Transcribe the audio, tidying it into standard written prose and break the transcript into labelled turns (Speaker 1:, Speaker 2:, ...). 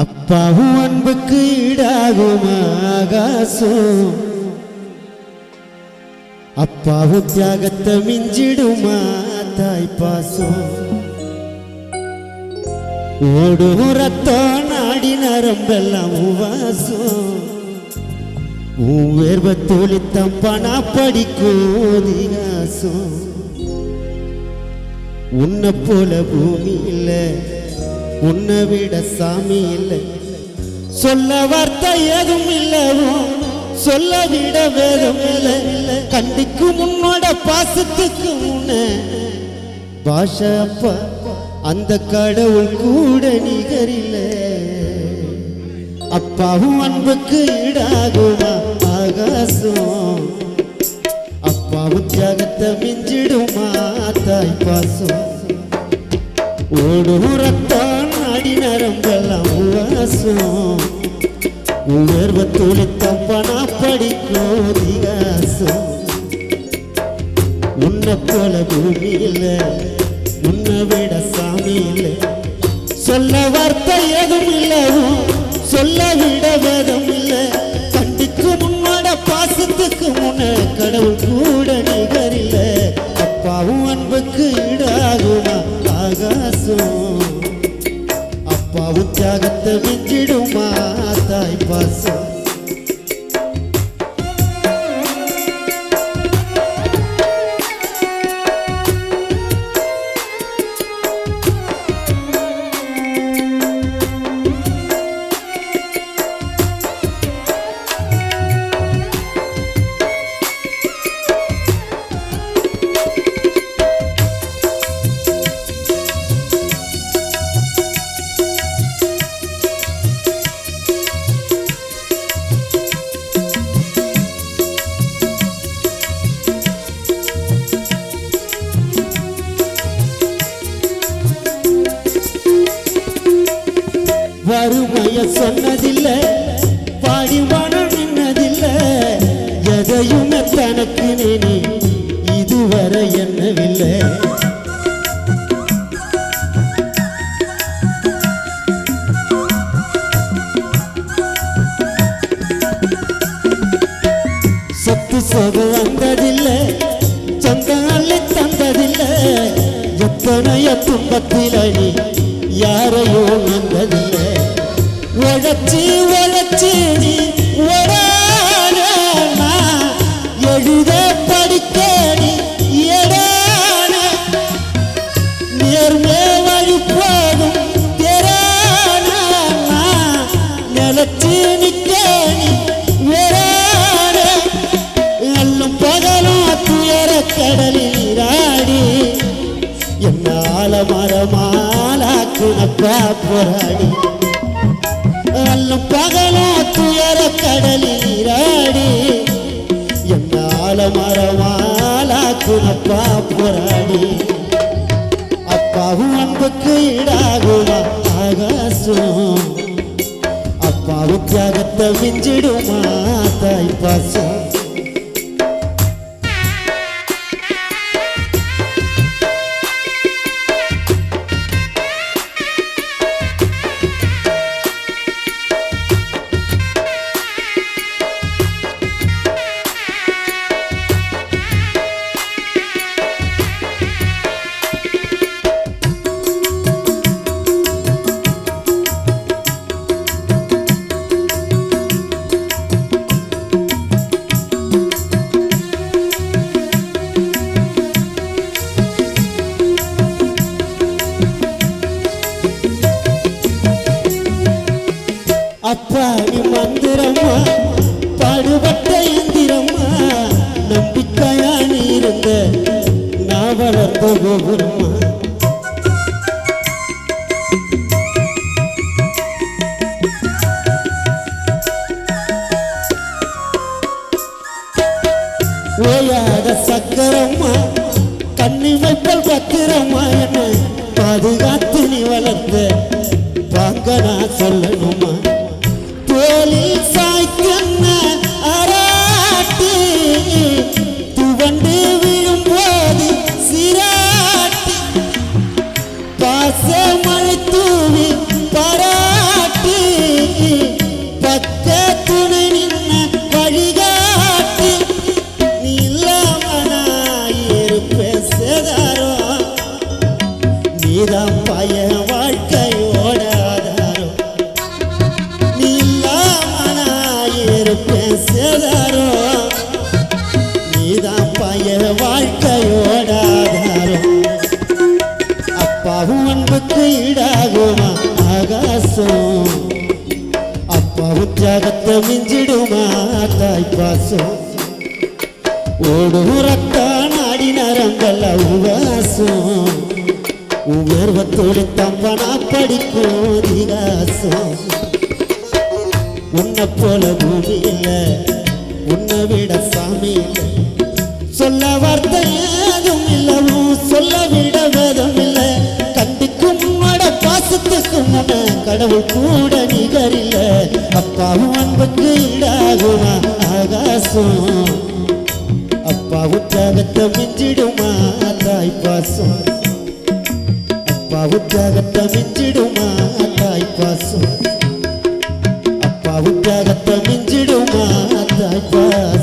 Speaker 1: அப்பாவும் அன்புக்கு ஈடாகும் ஆகாசம், அப்பாவும் தியாகத்தை மிஞ்சிடுமா தாய் பாசம். ஓடும் ரத்தம் நாடி நரம்பெல்லாம் வாசம், உன் வேர்வை தோழித்தம் பணா படிக்கும் திகாசம். உன்னை போல பூமி இல்லை, உன்னை விட சாமி இல்லை, சொல்ல வார்த்தை ஏதும் இல்லவோ, சொல்ல விட வேதம் இல்லை. கண்டிக்கும் உன்னோட பாசத்துக்கு முன்ன பாஷா அப்பா அந்த கடவுள் கூட நிகரில்லை. அப்பாவும் அன்புக்கு ஈடாகுமா ஆகாசம், அப்பாவும் தியாகத்தை மிஞ்சிடுமா தாய் பாசம். ஓடும் ரத்தம் நாடி நரம்பெல்லாம் வாசம், உயர்வ துளித்தம் பணா படிக்கும் திகாசம். உன்னை போல பூமி இல்லை, உன்னை விட சாமி இல்லை, சொல்ல வார்த்தை ஏதும் இல்லவோ, சொல்ல விட வேதம் இல்லை. கண்டிக்கு முன்னோட பாசத்துக்கு முன்ன கடவுள் கூட நிகரில்லை. அப்பாவும் அன்புக்கு ஈடாகுமா ஆகாசம், அப்பாவும் தியாகத்தை மிஞ்சிடுமா தாய் பாசம். வறுமைய சொன்னதில்லை, பாடி மனம் நின்னதில்லை, எதையுமே தனக்கு நீ இதுவரை என்னவில்லை. சொத்து சொகு வந்ததில்லை, சொந்தம் அள்ளி தந்ததில்லை, எத்தனைய துன்பத்தில் நீ யாரையோ வந்ததில்லை. உழைச்சி உழைச்சி நீ எழுத படிக்க நீ எடான, நேர்மே வழி போகும் தெரான, நிலச்சி நிற்க நீ வேறான. அல்லும் பகலும் துயர கடலில் நீராடி என்னால மரமாலாக்குனப்பா போராடி. அல்லும் பகலும் துயர கடலில் நீராடி என்னால மரமாலாக்குனப்பா போராடி. அப்பாவும் அன்புக்கு ஈடாகுமா ஆகாசம், அப்பாவும் தியாகத்தை மிஞ்சிடுமா தாய் பாசம். அப்பா நீ மந்திரம்மா, பாடுபட்ட எந்திரம்மா, நம்பிக்கையா நீ இருந்த நான் வளர்ந்த கோபுரம்மா. ஓயாத சக்கரம்மா, கண்ணி வைப்பல் பத்திரம்மா, என்ன பாதுகாத்து நீ வளர்த்த வாங்க நான் சொல்லணுமா. தோலில் சாய்க்கண்ண அராட்டி துவண்டு விழும்போது சிராட்டி, பாச மழை தூவி பாராட்டி பாசம் அப்பாவும் தியாகத்தை மிஞ்சிடுமா தாய் பாசம் ஓடும் ரத்தான் ஆடி நரங்கள் உவாசம் உயர்வத்தோடு தம்பனா படிக்கும் திகாசம் உன்னை போல பூமி இல்லை உன்னை விட சாமி இல்லை சொல்ல வார்த்தை ஏதும் இல்லவும் சொல்ல விட வேதம் இல்லை கண்டிக்கும் மட பாசத்துக்கும் கடவுள் கூட நிகரில்ல அப்பாவும் அன்புக்கு ஈடாகுமா ஆகாசம் அப்பாவும் தியாகத்தை மிஞ்சிடுமா தாய் பாசம் அப்பாவும் தியாகத்தை மிஞ்சிடுமா தாய் பாசம் அப்பாவும் தியாகத்தை மிஞ்சிடுமா தாய் பாசம்